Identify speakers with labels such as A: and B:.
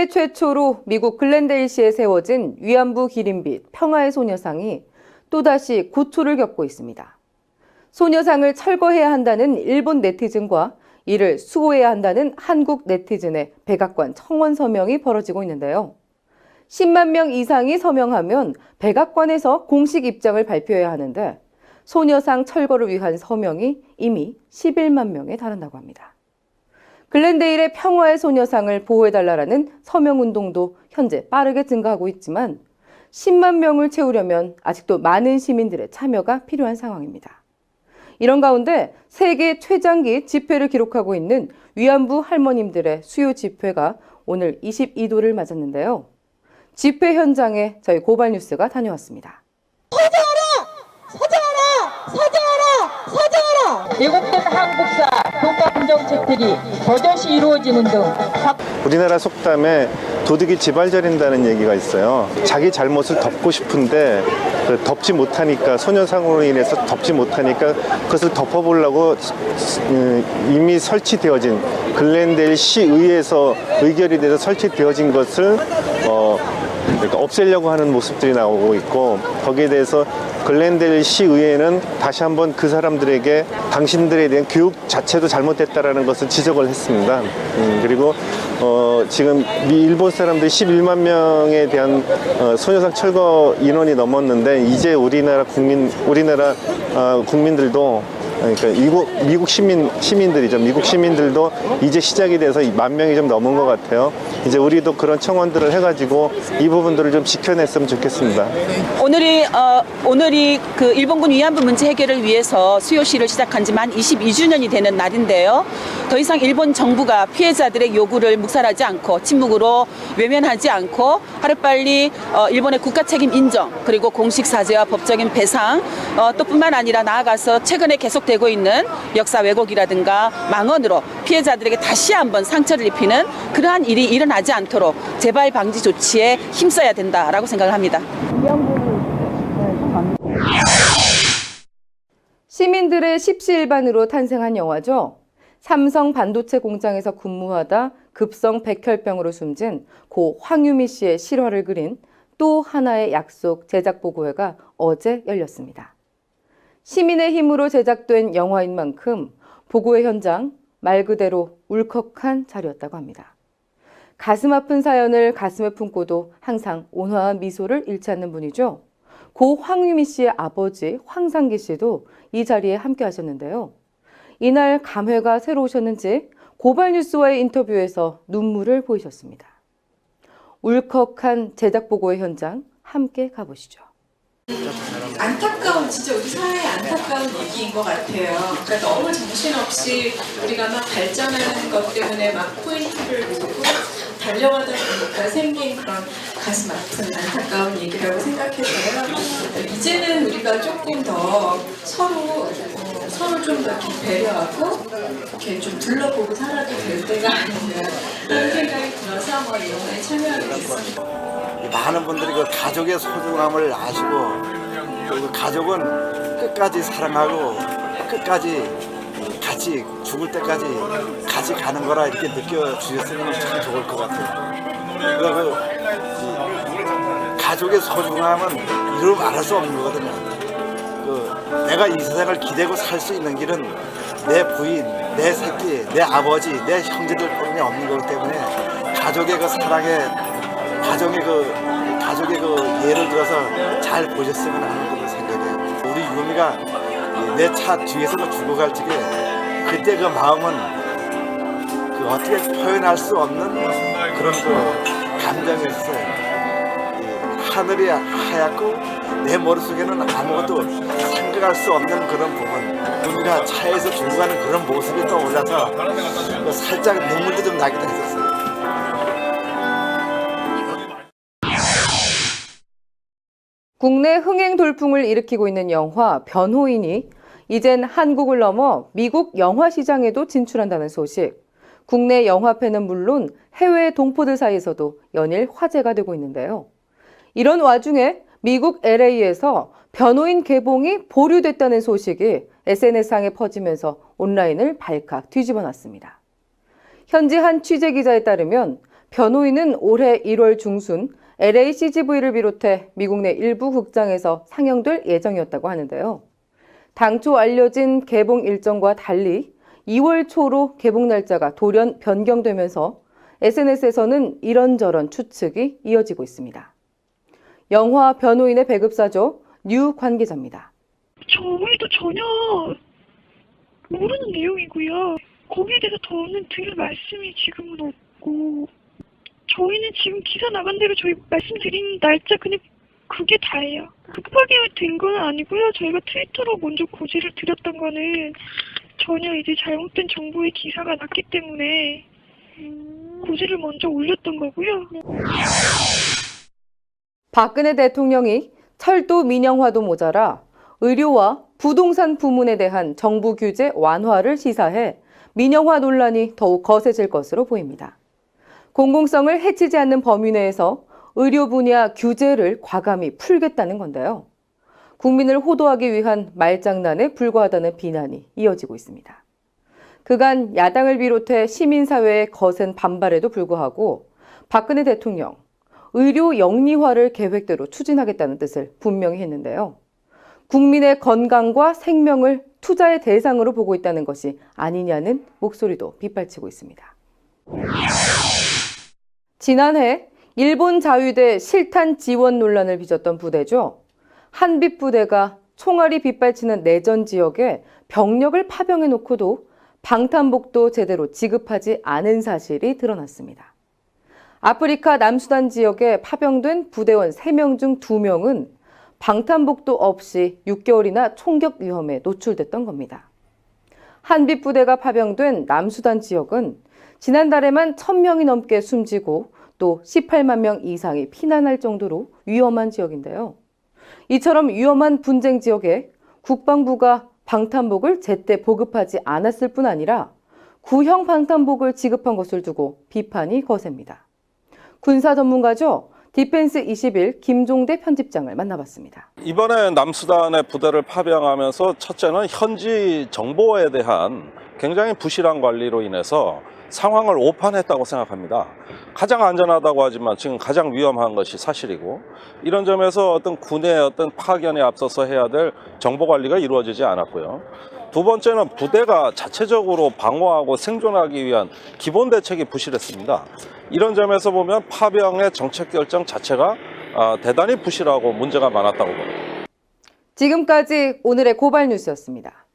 A: 국내 최초로 미국 글렌데일시에 세워진 위안부 기린빛 평화의 소녀상이 또다시 고초를 겪고 있습니다. 소녀상을 철거해야 한다는 일본 네티즌과 이를 수호해야 한다는 한국 네티즌의 백악관 청원 서명이 벌어지고 있는데요. 10만 명 이상이 서명하면 백악관에서 공식 입장을 발표해야 하는데 소녀상 철거를 위한 서명이 이미 11만 명에 달한다고 합니다. 글렌데일의 평화의 소녀상을 보호해달라는 서명운동도 현재 빠르게 증가하고 있지만 10만 명을 채우려면 아직도 많은 시민들의 참여가 필요한 상황입니다. 이런 가운데 세계 최장기 집회를 기록하고 있는 위안부 할머님들의 수요 집회가 오늘 22도를 맞았는데요. 집회 현장에 저희 고발뉴스가 다녀왔습니다.
B: 왜곡된 한국사 교과 부정책들이 버젓이 이루어지는 등
C: 우리나라 속담에 도둑이 지발저린다는 얘기가 있어요. 자기 잘못을 덮고 싶은데 덮지 못하니까, 소녀상으로 인해서 덮지 못하니까 그것을 덮어보려고 이미 설치되어진 글렌데일 시의회에서 의결이 돼서 설치되어진 것을 그러니까 없애려고 하는 모습들이 나오고 있고, 거기에 대해서 글렌데일 시의회는 다시 한번 그 사람들에게 당신들에 대한 교육 자체도 잘못됐다라는 것을 지적을 했습니다. 그리고 지금 일본 사람들이 11만 명에 대한 소녀상 철거 인원이 넘었는데, 이제 우리나라 국민들도, 그러니까 미국 시민들이죠. 미국 시민들도 이제 시작이 돼서 1만 명이 좀 넘은 것 같아요. 이제 우리도 그런 청원들을 해가지고 이 부분들을 좀 지켜냈으면 좋겠습니다.
D: 오늘이 그 일본군 위안부 문제 해결을 위해서 수요시를 시작한 지 만 22주년이 되는 날인데요. 더 이상 일본 정부가 피해자들의 요구를 묵살하지 않고 침묵으로 외면하지 않고 하루빨리 일본의 국가 책임 인정, 그리고 공식 사죄와 법적인 배상, 또 뿐만 아니라 나아가서 최근에 계속되고 있는 역사 왜곡이라든가 망언으로 피해자들에게 다시 한번 상처를 입히는 그러한 일이 일어나지 않도록 재발 방지 조치에 힘써야 된다라고 생각을 합니다.
A: 시민들의 십시일반으로 탄생한 영화죠. 삼성 반도체 공장에서 근무하다 급성 백혈병으로 숨진 고 황유미 씨의 실화를 그린 또 하나의 약속 제작 보고회가 어제 열렸습니다. 시민의 힘으로 제작된 영화인 만큼 보고회 현장 말 그대로 울컥한 자리였다고 합니다. 가슴 아픈 사연을 가슴에 품고도 항상 온화한 미소를 잃지 않는 분이죠. 고 황유미 씨의 아버지 황상기 씨도 이 자리에 함께 하셨는데요. 이날 감회가 새로우셨는지 고발뉴스와의 인터뷰에서 눈물을 보이셨습니다. 울컥한 제작 보고회 현장 함께 가보시죠.
E: 안타까운, 진짜 우리 사회의 안타까운 얘기인 것 같아요. 그러니까 너무 정신없이 우리가 막 발전하는 것 때문에 막 포인트를 보고 달려가다 보니까 생긴 그런 가슴 아픈 안타까운 얘기라고 생각해서요. 이제는 우리가 조금 더 서로 좀 더 이렇게 배려하고 이렇게 좀 둘러보고 살아도 될 때가 아닌가 그런 생각이 들어서 이 영화에 참여하게 됐습니다.
F: 많은 분들이 그 가족의 소중함을 아시고, 그 가족은 끝까지 사랑하고 끝까지 같이 죽을 때까지 같이 가는 거라 이렇게 느껴주셨으면 참 좋을 것 같아요. 그리고 가족의 소중함은 이루 말할 수 없는 거거든요. 내가 이 세상을 기대고 살 수 있는 길은 내 부인, 내 새끼, 내 아버지, 내 형제들뿐이 없는 거기 때문에 가족의 그 사랑에, 가족의 그 예를 들어서 잘 보셨으면 하는 그런 생각이에요. 우리 유미가 내 차 뒤에서 죽어갈 적에 그때 그 마음은 그 어떻게 표현할 수 없는 그런 그 감정이 있어요. 하늘이 하얗고 내 머릿속에는 아무것도 생각할 수 없는 그런 부분, 유미가 차에서 죽어가는 그런 모습이 떠올라서 살짝 눈물도 좀 나기도 했었어요.
A: 국내 흥행 돌풍을 일으키고 있는 영화 변호인이 이젠 한국을 넘어 미국 영화 시장에도 진출한다는 소식. 국내 영화팬은 물론 해외 동포들 사이에서도 연일 화제가 되고 있는데요. 이런 와중에 미국 LA에서 변호인 개봉이 보류됐다는 소식이 SNS상에 퍼지면서 온라인을 발칵 뒤집어 놨습니다. 현지 한 취재기자에 따르면 변호인은 올해 1월 중순 LA CGV를 비롯해 미국 내 일부 극장에서 상영될 예정이었다고 하는데요. 당초 알려진 개봉 일정과 달리 2월 초로 개봉 날짜가 돌연 변경되면서 SNS에서는 이런저런 추측이 이어지고 있습니다. 영화 변호인의 배급사죠. 뉴 관계자입니다.
G: 저희도 전혀 모르는 내용이고요. 거기에 대해서 더는 드릴 말씀이 지금은 없고, 저희는 지금 기사 나간 대로 저희 말씀드린 날짜 그냥 그게 다예요. 급하게 된 건 아니고요. 저희가 트위터로 먼저 고지를 드렸던 거는 전혀 이제 잘못된 정보의 기사가 났기 때문에 고지를 먼저 올렸던 거고요.
A: 박근혜 대통령이 철도 민영화도 모자라 의료와 부동산 부문에 대한 정부 규제 완화를 시사해 민영화 논란이 더욱 거세질 것으로 보입니다. 공공성을 해치지 않는 범위 내에서 의료 분야 규제를 과감히 풀겠다는 건데요. 국민을 호도하기 위한 말장난에 불과하다는 비난이 이어지고 있습니다. 그간 야당을 비롯해 시민사회의 거센 반발에도 불구하고 박근혜 대통령, 의료 영리화를 계획대로 추진하겠다는 뜻을 분명히 했는데요. 국민의 건강과 생명을 투자의 대상으로 보고 있다는 것이 아니냐는 목소리도 빗발치고 있습니다. 지난해 일본 자위대 실탄 지원 논란을 빚었던 부대죠. 한빛부대가 총알이 빗발치는 내전 지역에 병력을 파병해 놓고도 방탄복도 제대로 지급하지 않은 사실이 드러났습니다. 아프리카 남수단 지역에 파병된 부대원 3명 중 2명은 방탄복도 없이 6개월이나 총격 위험에 노출됐던 겁니다. 한빛부대가 파병된 남수단 지역은 지난달에만 1,000명이 넘게 숨지고 또 18만 명 이상이 피난할 정도로 위험한 지역인데요. 이처럼 위험한 분쟁 지역에 국방부가 방탄복을 제때 보급하지 않았을 뿐 아니라 구형 방탄복을 지급한 것을 두고 비판이 거셉니다. 군사 전문가죠. 디펜스 21 김종대 편집장을 만나봤습니다.
H: 이번에 남수단의 부대를 파병하면서 첫째는 현지 정보에 대한 굉장히 부실한 관리로 인해서 상황을 오판했다고 생각합니다. 가장 안전하다고 하지만 지금 가장 위험한 것이 사실이고, 이런 점에서 어떤 군의 어떤 파견에 앞서서 해야 될 정보 관리가 이루어지지 않았고요. 두 번째는 부대가 자체적으로 방어하고 생존하기 위한 기본 대책이 부실했습니다. 이런 점에서 보면 파병의 정책 결정 자체가 대단히 부실하고 문제가 많았다고 봅니다.
A: 지금까지 오늘의 고발 뉴스였습니다.